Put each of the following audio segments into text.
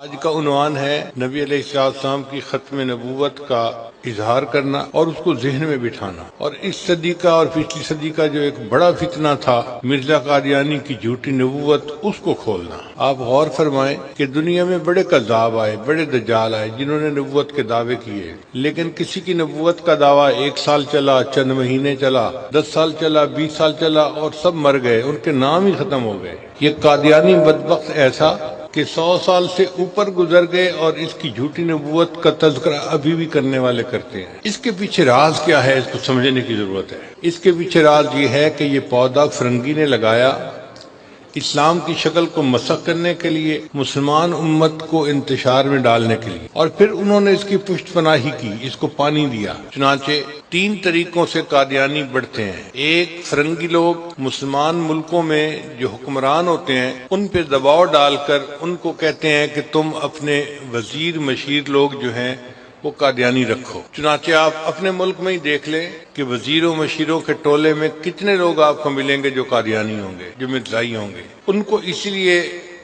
آج کا عنوان ہے نبی علیہ السلام کی ختم نبوت کا اظہار کرنا اور اس کو ذہن میں بٹھانا، اور اس صدی کا اور پچھلی صدی کا جو ایک بڑا فتنہ تھا مرزا قادیانی کی جھوٹی نبوت، اس کو کھولنا۔ آپ غور فرمائیں کہ دنیا میں بڑے کذاب آئے، بڑے دجال آئے جنہوں نے نبوت کے دعوے کیے، لیکن کسی کی نبوت کا دعویٰ 1 سال چلا، چند مہینے چلا، 10 سال چلا، 20 سال چلا اور سب مر گئے، ان کے نام ہی ختم ہو گئے۔ یہ قادیانی بدبخت ایسا کہ 100 سال سے اوپر گزر گئے اور اس کی جھوٹی نبوت کا تذکرہ ابھی بھی کرنے والے کرتے ہیں۔ اس کے پیچھے راز کیا ہے، اس کو سمجھنے کی ضرورت ہے۔ اس کے پیچھے راز یہ ہے کہ یہ پودا فرنگی نے لگایا اسلام کی شکل کو مسخ کرنے کے لیے، مسلمان امت کو انتشار میں ڈالنے کے لیے، اور پھر انہوں نے اس کی پشت پناہی کی، اس کو پانی دیا۔ چنانچہ 3 طریقوں سے قادیانی بڑھتے ہیں۔ ایک، فرنگی لوگ مسلمان ملکوں میں جو حکمران ہوتے ہیں ان پہ دباؤ ڈال کر ان کو کہتے ہیں کہ تم اپنے وزیر مشیر لوگ جو ہیں وہ قادیانی رکھو۔ چنانچہ آپ اپنے ملک میں ہی دیکھ لیں کہ وزیروں مشیروں کے ٹولے میں کتنے لوگ آپ کو ملیں گے جو قادیانی ہوں گے، جو مرزائی ہوں گے۔ ان کو اسی لیے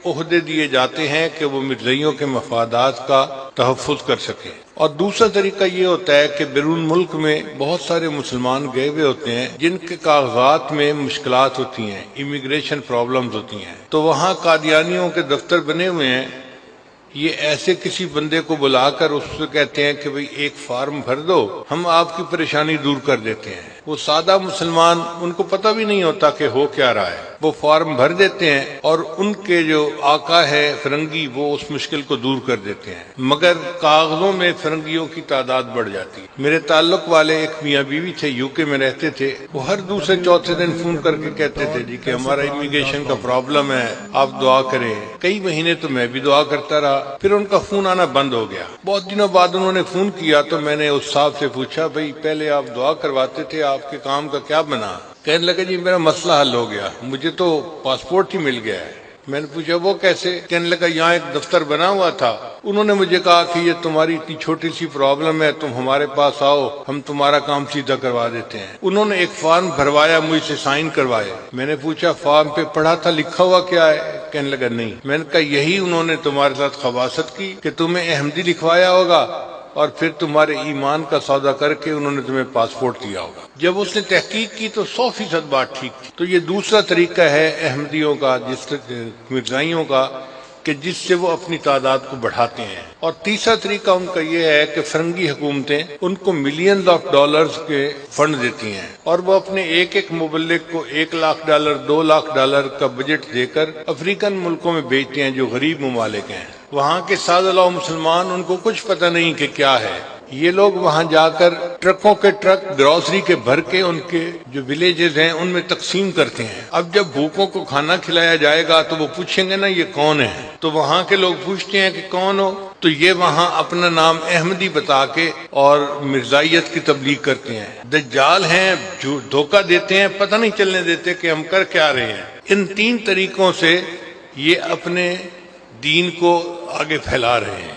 عہدے دیے جاتے ہیں کہ وہ مرزائیوں کے مفادات کا تحفظ کر سکیں۔ اور دوسرا طریقہ یہ ہوتا ہے کہ بیرون ملک میں بہت سارے مسلمان گئے ہوئے ہوتے ہیں جن کے کاغذات میں مشکلات ہوتی ہیں، امیگریشن پرابلمز ہوتی ہیں، تو وہاں قادیانیوں کے دفتر بنے ہوئے ہیں۔ یہ ایسے کسی بندے کو بلا کر اس سے کہتے ہیں کہ بھئی ایک فارم بھر دو، ہم آپ کی پریشانی دور کر دیتے ہیں۔ وہ سادہ مسلمان، ان کو پتہ بھی نہیں ہوتا کہ ہو کیا رہا ہے، وہ فارم بھر دیتے ہیں اور ان کے جو آقا ہے فرنگی وہ اس مشکل کو دور کر دیتے ہیں، مگر کاغذوں میں فرنگیوں کی تعداد بڑھ جاتی ہے۔ میرے تعلق والے ایک میاں بیوی تھے، UK میں رہتے تھے، وہ ہر دوسرے چوتھے دن فون کر کے کہتے تھے جی کہ ہمارا امیگریشن کا پرابلم ہے، آپ دعا کریں۔ کئی مہینے تو میں بھی دعا کرتا رہا، پھر ان کا فون آنا بند ہو گیا۔ بہت دنوں بعد انہوں نے فون کیا تو میں نے اس صاحب سے پوچھا بھئی پہلے آپ دعا کرواتے تھے، آپ کے کام کا کیا بنا؟ کہنے لگا جی میرا مسئلہ حل ہو گیا، مجھے تو پاسپورٹ ہی مل گیا ہے۔ میں نے پوچھا وہ کیسے؟ کہنے لگا یہاں ایک دفتر بنا ہوا تھا، انہوں نے مجھے کہا کہ یہ تمہاری اتنی چھوٹی سی پرابلم ہے، تم ہمارے پاس آؤ، ہم تمہارا کام سیدھا کروا دیتے ہیں۔ انہوں نے ایک فارم بھروایا، مجھ سے سائن کروائے۔ میں نے پوچھا فارم پہ پڑھا تھا لکھا ہوا کیا ہے؟ کہنے لگا نہیں۔ میں نے کہا یہی انہوں نے تمہارے ساتھ خباثت کی کہ تمہیں احمدی لکھوایا ہوگا اور پھر تمہارے ایمان کا سودا کر کے انہوں نے تمہیں پاسپورٹ دیا ہوگا۔ جب اس نے تحقیق کی تو 100% بات ٹھیک تھی۔ تو یہ دوسرا طریقہ ہے احمدیوں کا، مرزائیوں کا، کہ جس سے وہ اپنی تعداد کو بڑھاتے ہیں۔ اور تیسرا طریقہ ان کا یہ ہے کہ فرنگی حکومتیں ان کو ملینز آف ڈالرز کے فنڈ دیتی ہیں اور وہ اپنے ایک ایک مبلغ کو $1,00,000 $2,00,000 کا بجٹ دے کر افریقن ملکوں میں بھیجتے ہیں جو غریب ممالک ہیں۔ وہاں کے سادہ مسلمان ان کو کچھ پتہ نہیں کہ کیا ہے۔ یہ لوگ وہاں جا کر ٹرکوں کے ٹرک گروسری کے بھر کے ان کے جو ولیجز ہیں ان میں تقسیم کرتے ہیں۔ اب جب بھوکوں کو کھانا کھلایا جائے گا تو وہ پوچھیں گے نا یہ کون ہے، تو وہاں کے لوگ پوچھتے ہیں کہ کون ہو، تو یہ وہاں اپنا نام احمدی بتا کے اور مرزائیت کی تبلیغ کرتے ہیں۔ دجال ہیں جو دھوکہ دیتے ہیں، پتہ نہیں چلنے دیتے کہ ہم کر کیا رہے ہیں۔ ان 3 طریقوں سے یہ اپنے دین کو آگے پھیلا رہے ہیں۔